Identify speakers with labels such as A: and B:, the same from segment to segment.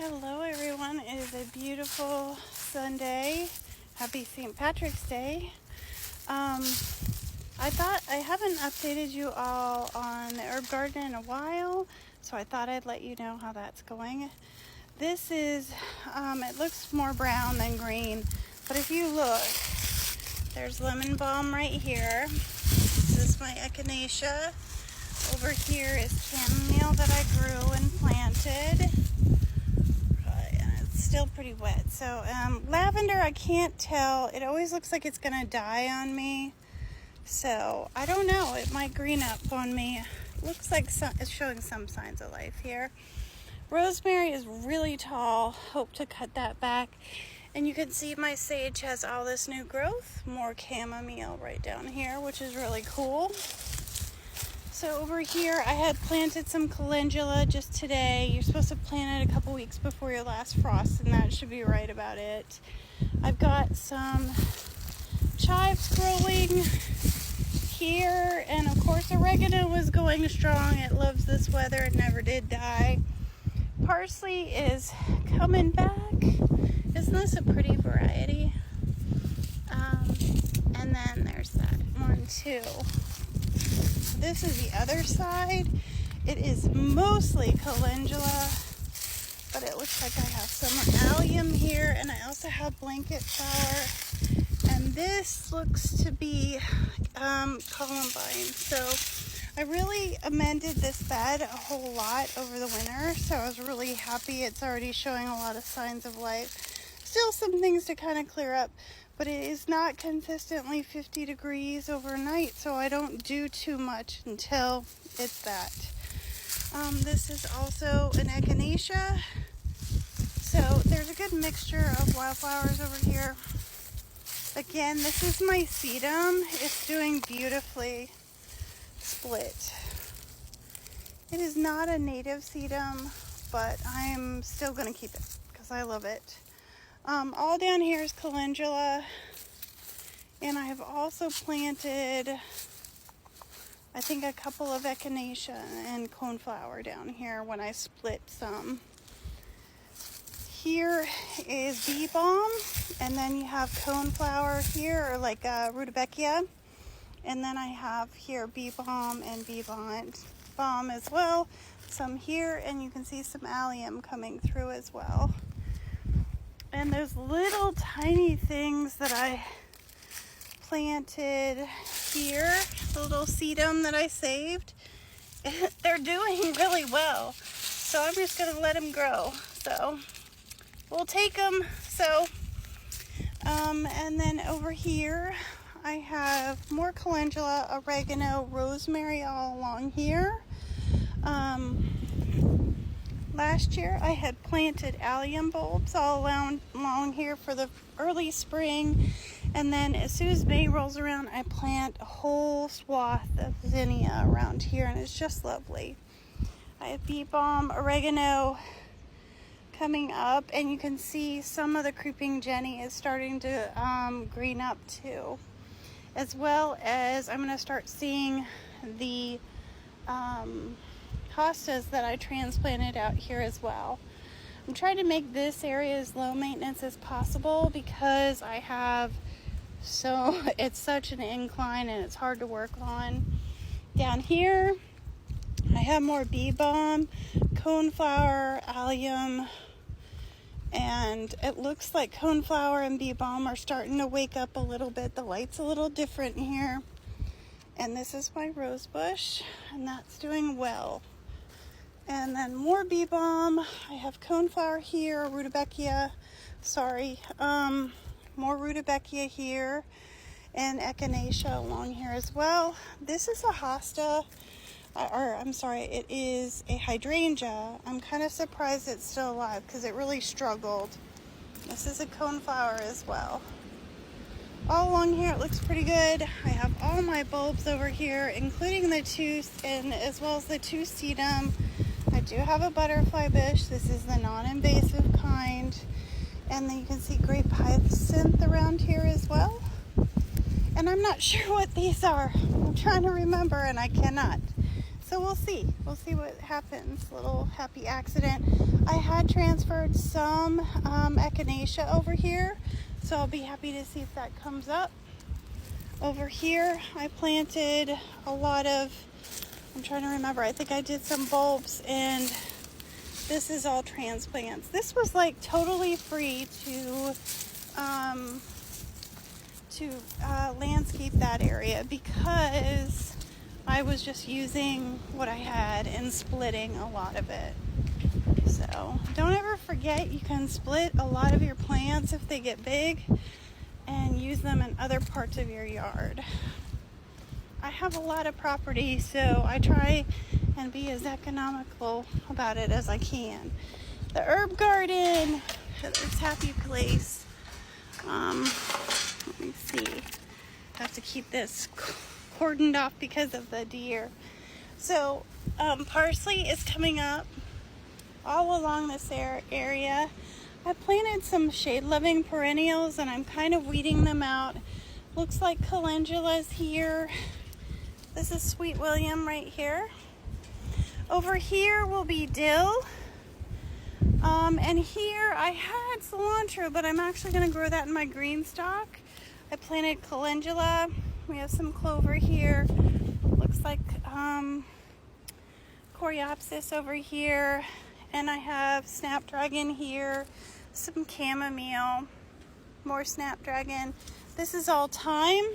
A: Hello everyone, it is a beautiful Sunday. Happy St. Patrick's Day. I thought I haven't updated you all on the herb garden in a while, so I thought I'd let you know how that's going. This is, it looks more brown than green, but if you look, there's lemon balm right here. This is my echinacea. Over here is chamomile that I grew and planted. Still pretty wet. So lavender, I can't tell. It always looks like it's gonna die on me, so I don't know, it might green up on me. Looks like it's showing some signs of life here. Rosemary is really tall. Hope to cut that back. And you can see my sage has all this new growth, more chamomile right down here, which is really cool. So over here, I had planted some calendula just today. You're supposed to plant it a couple weeks before your last frost, and that should be right about it. I've got some chives growing here, and of course oregano is going strong. It loves this weather. It never did die. Parsley is coming back. Isn't this a pretty variety? And then there's that one too. This is the other side. It is mostly calendula, but it looks like I have some allium here, and I also have blanket flower. And this looks to be columbine. So I really amended this bed a whole lot over the winter, so I was really happy. It's already showing a lot of signs of life. Still some things to kind of clear up, but it is not consistently 50 degrees overnight, so I don't do too much until it's that. This is also an echinacea, so there's a good mixture of wildflowers over here. Again, this is my sedum. It's doing beautifully split. It is not a native sedum, but I'm still going to keep it because I love it. All down here is calendula, and I have also planted, I think, a couple of echinacea and coneflower down here when I split some. Here is bee balm, and then you have coneflower here, or like rudbeckia, and then I have here bee balm and bee balm as well. Some here, and you can see some allium coming through as well. And those little tiny things that I planted here, the little sedum that I saved, they're doing really well. So I'm just going to let them grow. So we'll take them. So, and then over here, I have more calendula, oregano, rosemary all along here. Last year I had planted allium bulbs all along here for the early spring, and then as soon as May rolls around, I plant a whole swath of zinnia around here, and it's just lovely. I have bee balm, oregano coming up, and you can see some of the creeping Jenny is starting to green up too, as well as I'm going to start seeing the hostas that I transplanted out here as well. I'm trying to make this area as low maintenance as possible because I have it's such an incline and it's hard to work on. Down here I have more bee balm, coneflower, allium, and it looks like coneflower and bee balm are starting to wake up a little bit. The light's a little different here. And this is my rose bush, and that's doing well. And then more bee balm. I have coneflower here, rudbeckia, more rudbeckia here, and echinacea along here as well. This is a hosta, it is a hydrangea. I'm kind of surprised it's still alive because it really struggled. This is a coneflower as well. All along here it looks pretty good. I have all my bulbs over here, including the two, and as well as the two sedum. I do have a butterfly bush. This is the non-invasive kind. And then you can see grape hyacinth around here as well. And I'm not sure what these are. I'm trying to remember and I cannot. So we'll see what happens. Little happy accident. I had transferred some echinacea over here, so I'll be happy to see if that comes up. Over here I planted a lot of, I'm trying to remember, I think I did some bulbs, and this is all transplants. This was like totally free to landscape that area because I was just using what I had and splitting a lot of it. So don't ever forget, you can split a lot of your plants if they get big and use them in other parts of your yard. I have a lot of property, so I try and be as economical about it as I can. The herb garden, Heather's happy place. Let me see. I have to keep this cordoned off because of the deer. So parsley is coming up all along this area. I planted some shade-loving perennials and I'm kind of weeding them out. Looks like calendula's here. This is Sweet William right here. Over here will be dill. And here I had cilantro, but I'm actually going to grow that in my green stock. I planted calendula. We have some clover here. Looks like coreopsis over here. And I have snapdragon here, some chamomile, more snapdragon. This is all thyme,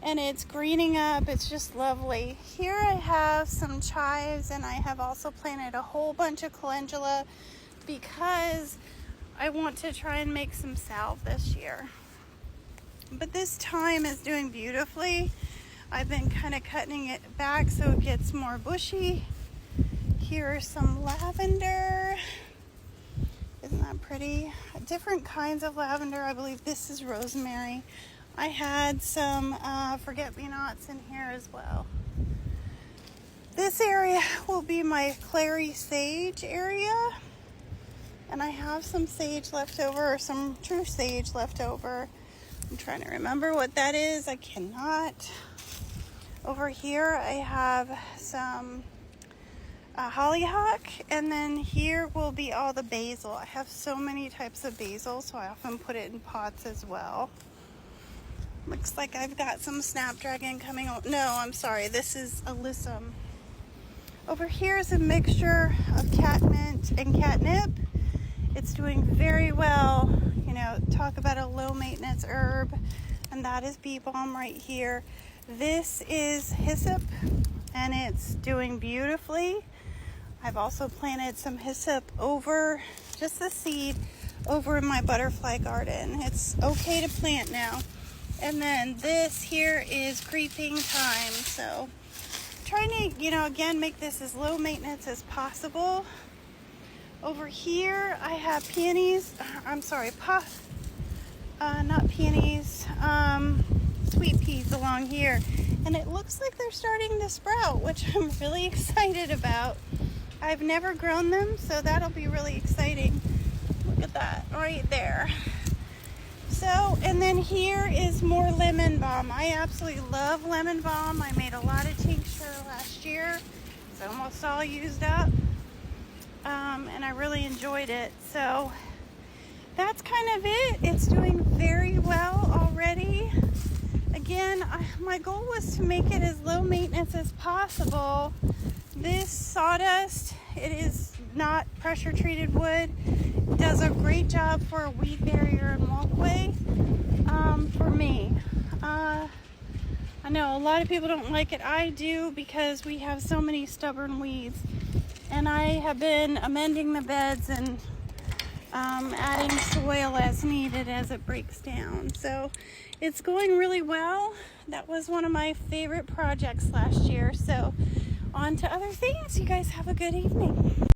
A: and it's greening up. It's just lovely. Here I have some chives, and I have also planted a whole bunch of calendula because I want to try and make some salve this year. But this thyme is doing beautifully. I've been kind of cutting it back so it gets more bushy. Here are some lavender. Isn't that pretty? Different kinds of lavender. I believe this is rosemary. I had some forget-me-nots in here as well. This area will be my clary sage area. And I have some sage left over, or some true sage left over. I'm trying to remember what that is. I cannot. Over here I have some hollyhock, and then here will be all the basil. I have so many types of basil, so I often put it in pots as well. Looks like I've got some snapdragon coming on. No, I'm sorry, this is alyssum. Over here is a mixture of catmint and catnip. It's doing very well. You know, talk about a low maintenance herb, and that is bee balm right here. This is hyssop, and it's doing beautifully. I've also planted some hyssop over, just the seed, over in my butterfly garden. It's okay to plant now. And then this here is creeping thyme. So trying to, you know, again, make this as low maintenance as possible. Over here I have peonies, not peonies, sweet peas along here. And it looks like they're starting to sprout, which I'm really excited about. I've never grown them, so that'll be really exciting. Look at that right there. So, and then here is more lemon balm. I absolutely love lemon balm. I made a lot of tincture last year. It's almost all used up. And I really enjoyed it. So that's kind of it. It's doing very well already. Again, my goal was to make it as low maintenance as possible. This sawdust, it is not pressure treated wood. It does a great job for a weed barrier and walkway for me. I know a lot of people don't like it. I do, because we have so many stubborn weeds. And I have been amending the beds and adding soil as needed as it breaks down. So it's going really well. That was one of my favorite projects last year. So on to other things. You guys have a good evening.